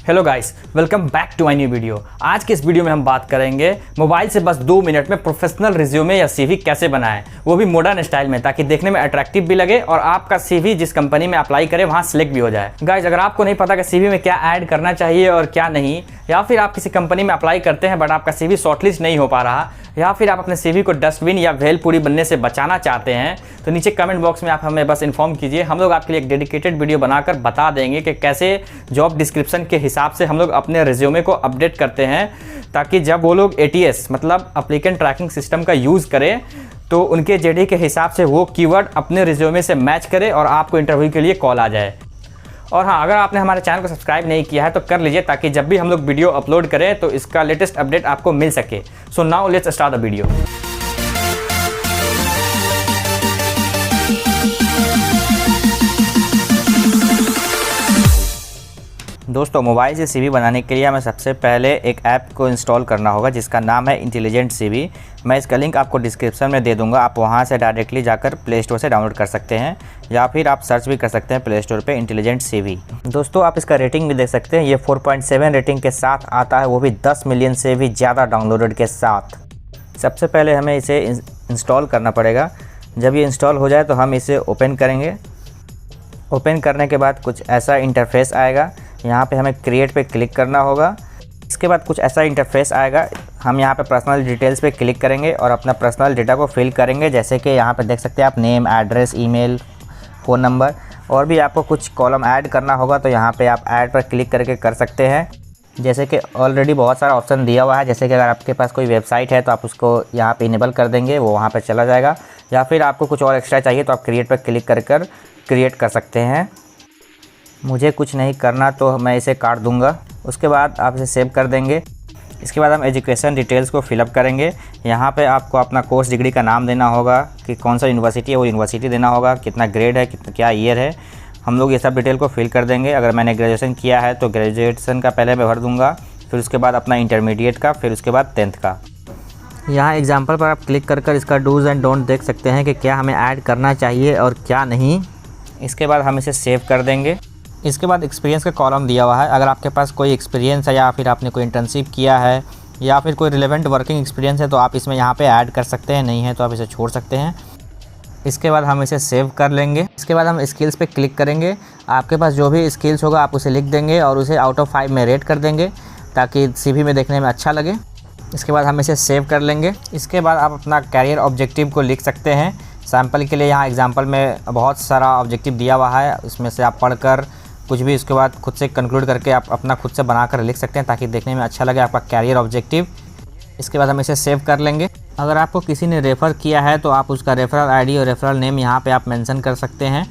Hello guys, welcome back to my new video. आज के इस वीडियो में हम बात करेंगे मोबाइल से बस 2 मिनट में प्रोफेशनल रिज्यूमे या सीवी कैसे बनाएं, वो भी मॉडर्न स्टाइल में, ताकि देखने में अट्रैक्टिव भी लगे और आपका सीवी जिस कंपनी में अप्लाई करे वहां सिलेक्ट भी हो जाए। गाइस, अगर आपको नहीं पता कि सीवी में क्या ऐड करना चाहिए और क्या नहीं, या फिर आप किसी कंपनी में अप्लाई करते हैं बट आपका सीवी शॉर्टलिस्ट नहीं हो पा रहा, या फिर आप अपने सीवी को डस्टबिन या भेलपूरी बनने से बचाना चाहते हैं, तो नीचे कमेंट बॉक्स में आप हमें बस इन्फॉर्म कीजिए। हम लोग आपके लिए एक डेडिकेटेड वीडियो बनाकर बता देंगे कि कैसे जॉब डिस्क्रिप्शन के हिसाब से हम लोग अपने रिज्यूमे को अपडेट करते हैं, ताकि जब वो लोग ATS मतलब एप्लीकेंट ट्रैकिंग सिस्टम का यूज़ करें तो उनके JD के हिसाब से वो कीवर्ड अपने रिज्यूमे से मैच करे और आपको इंटरव्यू के लिए कॉल आ जाए। और हाँ, अगर आपने हमारे चैनल को सब्सक्राइब नहीं किया है तो कर लीजिए, ताकि जब भी हम लोग वीडियो अपलोड करें तो इसका लेटेस्ट अपडेट आपको मिल सके। So now let's start the video. दोस्तों, मोबाइल से CV बनाने के लिए हमें सबसे पहले एक ऐप को इंस्टॉल करना होगा जिसका नाम है इंटेलिजेंट CV। मैं इसका लिंक आपको डिस्क्रिप्शन में दे दूंगा, आप वहां से डायरेक्टली जाकर प्ले स्टोर से डाउनलोड कर सकते हैं, या फिर आप सर्च भी कर सकते हैं प्ले स्टोर पे इंटेलिजेंट CV। दोस्तों, आप इसका रेटिंग भी देख सकते हैं, ये 4.7 रेटिंग के साथ आता है, वो भी 10 मिलियन से भी ज़्यादा डाउनलोडेड के साथ। सबसे पहले हमें इसे इंस्टॉल करना पड़ेगा। जब ये इंस्टॉल हो जाए तो हम इसे ओपन करेंगे। ओपन करने के बाद कुछ ऐसा इंटरफेस आएगा, यहाँ पे हमें क्रिएट पे क्लिक करना होगा। इसके बाद कुछ ऐसा इंटरफेस आएगा, हम यहाँ पे पर्सनल डिटेल्स पे क्लिक करेंगे और अपना पर्सनल डेटा को फिल करेंगे। जैसे कि यहाँ पे देख सकते हैं आप name, address, email, phone number, और भी आपको कुछ कॉलम ऐड करना होगा तो यहाँ पे आप ऐड पर क्लिक करके कर सकते हैं। जैसे कि ऑलरेडी बहुत सारा ऑप्शन दिया हुआ है, जैसे कि अगर आपके पास कोई वेबसाइट है तो आप उसको यहाँ पे इनेबल कर देंगे, वो वहाँ पर चला जाएगा। या फिर आपको कुछ और एक्स्ट्रा चाहिए तो आप क्रिएट पर क्लिक कर क्रिएट कर सकते हैं। मुझे कुछ नहीं करना तो मैं इसे काट दूंगा। उसके बाद आप इसे सेव कर देंगे। इसके बाद हम एजुकेशन डिटेल्स को फिलअप करेंगे। यहाँ पे आपको अपना कोर्स डिग्री का नाम देना होगा कि कौन सा यूनिवर्सिटी है, वो यूनिवर्सिटी देना होगा, कितना ग्रेड है, कितना क्या ईयर है, हम लोग ये सब डिटेल को फिल कर देंगे। अगर मैंने ग्रेजुएशन किया है तो ग्रेजुएशन का पहले मैं भर दूँगा, फिर उसके बाद अपना इंटरमीडिएट का, फिर उसके बाद 10th का। यहाँ एग्जाम्पल पर आप क्लिक कर इसका डूज़ एंड डोंट देख सकते हैं कि क्या हमें ऐड करना चाहिए और क्या नहीं। इसके बाद हम इसे सेव कर देंगे। इसके बाद एक्सपीरियंस का कॉलम दिया हुआ है, अगर आपके पास कोई एक्सपीरियंस है या फिर आपने कोई इंटर्नशिप किया है या फिर कोई रिलेवेंट वर्किंग एक्सपीरियंस है तो आप इसमें यहाँ पे ऐड कर सकते हैं, नहीं है तो आप इसे छोड़ सकते हैं। इसके बाद हम इसे सेव कर लेंगे। इसके बाद हम स्किल्स पे क्लिक करेंगे। आपके पास जो भी स्किल्स होगा आप उसे लिख देंगे और उसे आउट ऑफ 5 में रेट कर देंगे, ताकि CV में देखने में अच्छा लगे। इसके बाद हम इसे सेव कर लेंगे। इसके बाद आप अपना कैरियर ऑब्जेक्टिव को लिख सकते हैं। सैम्पल के लिए यहाँ एग्जाम्पल में बहुत सारा ऑब्जेक्टिव दिया हुआ है, उसमें से आप पढ़कर कुछ भी उसके बाद खुद से कंक्लूड करके आप अपना खुद से बनाकर लिख सकते हैं, ताकि देखने में अच्छा लगे आपका कैरियर ऑब्जेक्टिव। इसके बाद हम इसे सेव कर लेंगे। अगर आपको किसी ने रेफ़र किया है तो आप उसका रेफरल ID और रेफरल नेम यहाँ पे आप मेंशन कर सकते हैं।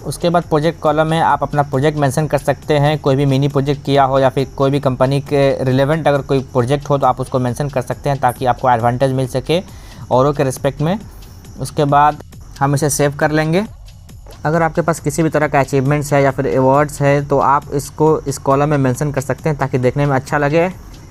उसके बाद प्रोजेक्ट कॉलम में आप अपना प्रोजेक्ट मेंशन कर सकते हैं, कोई भी मिनी प्रोजेक्ट किया हो या फिर कोई भी कंपनी के रिलेवेंट अगर कोई प्रोजेक्ट हो तो आप उसको मेंशन कर सकते हैं, ताकि आपको एडवांटेज मिल सके औरों के रिस्पेक्ट में। उसके बाद हम इसे सेव कर लेंगे। अगर आपके पास किसी भी तरह का अचीवमेंट्स है या फिर अवार्ड्स है तो आप इसको इस कॉलम में मेंशन कर सकते हैं, ताकि देखने में अच्छा लगे।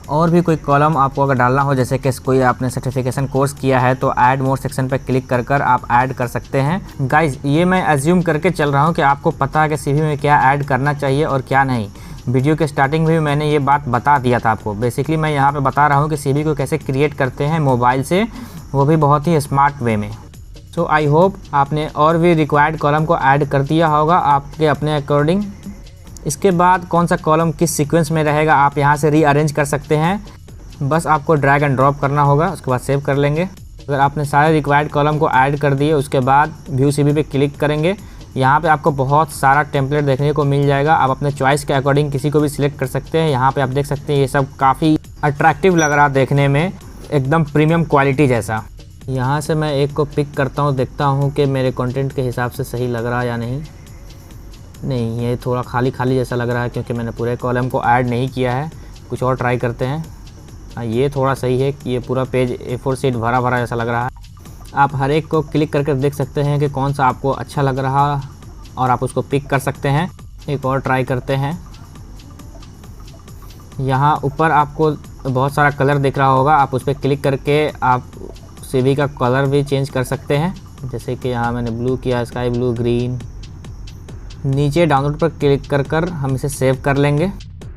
और भी कोई कॉलम आपको अगर डालना हो, जैसे कि कोई आपने सर्टिफिकेशन कोर्स किया है तो ऐड मोर सेक्शन पर क्लिक कर आप ऐड कर सकते हैं। गाइज, ये मैं एज्यूम करके चल रहा हूँ कि आपको पता है कि CV में क्या ऐड करना चाहिए और क्या नहीं। वीडियो के स्टार्टिंग में भी मैंने ये बात बता दिया था आपको। बेसिकली मैं यहाँ पर बता रहा हूँ कि CV को कैसे क्रिएट करते हैं मोबाइल से, वो भी बहुत ही स्मार्ट वे में। सो आई होप आपने और भी रिक्वायर्ड कॉलम को ऐड कर दिया होगा आपके अपने अकॉर्डिंग। इसके बाद कौन सा कॉलम किस सीक्वेंस में रहेगा आप यहाँ से रीअरेंज कर सकते हैं। बस आपको ड्रैग एंड ड्रॉप करना होगा, उसके बाद सेव कर लेंगे। अगर आपने सारे रिक्वायर्ड कॉलम को ऐड कर दिए, उसके बाद व्यू CV पे क्लिक करेंगे। यहाँ पे आपको बहुत सारा टेम्पलेट देखने को मिल जाएगा, आप अपने चॉइस के अकॉर्डिंग किसी को भी सिलेक्ट कर सकते हैं। यहाँ पर आप देख सकते हैं ये सब काफ़ी अट्रैक्टिव लग रहा देखने में, एकदम प्रीमियम क्वालिटी जैसा। यहाँ से मैं एक को पिक करता हूँ, देखता हूँ कि मेरे कंटेंट के हिसाब से सही लग रहा है या नहीं। नहीं, ये थोड़ा खाली जैसा लग रहा है क्योंकि मैंने पूरे कॉलम को ऐड नहीं किया है। कुछ और ट्राई करते हैं। हाँ, ये थोड़ा सही है, ये पूरा पेज A4 शीट भरा जैसा लग रहा है। आप हर एक को क्लिक करके देख सकते हैं कि कौन सा आपको अच्छा लग रहा और आप उसको पिक कर सकते हैं। एक और ट्राई करते हैं। यहाँ ऊपर आपको बहुत सारा कलर दिख रहा होगा, आप उस पर क्लिक करके आप CV का कलर भी चेंज कर सकते हैं। जैसे कि यहाँ मैंने ब्लू किया, स्काई ब्लू, ग्रीन। नीचे डाउनलोड पर क्लिक कर हम इसे सेव कर लेंगे।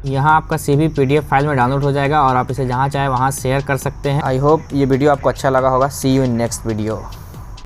यहाँ आपका CV PDF फाइल में डाउनलोड हो जाएगा और आप इसे जहाँ चाहे वहाँ शेयर कर सकते हैं। आई होप ये वीडियो आपको अच्छा लगा होगा। सी यू इन नेक्स्ट वीडियो।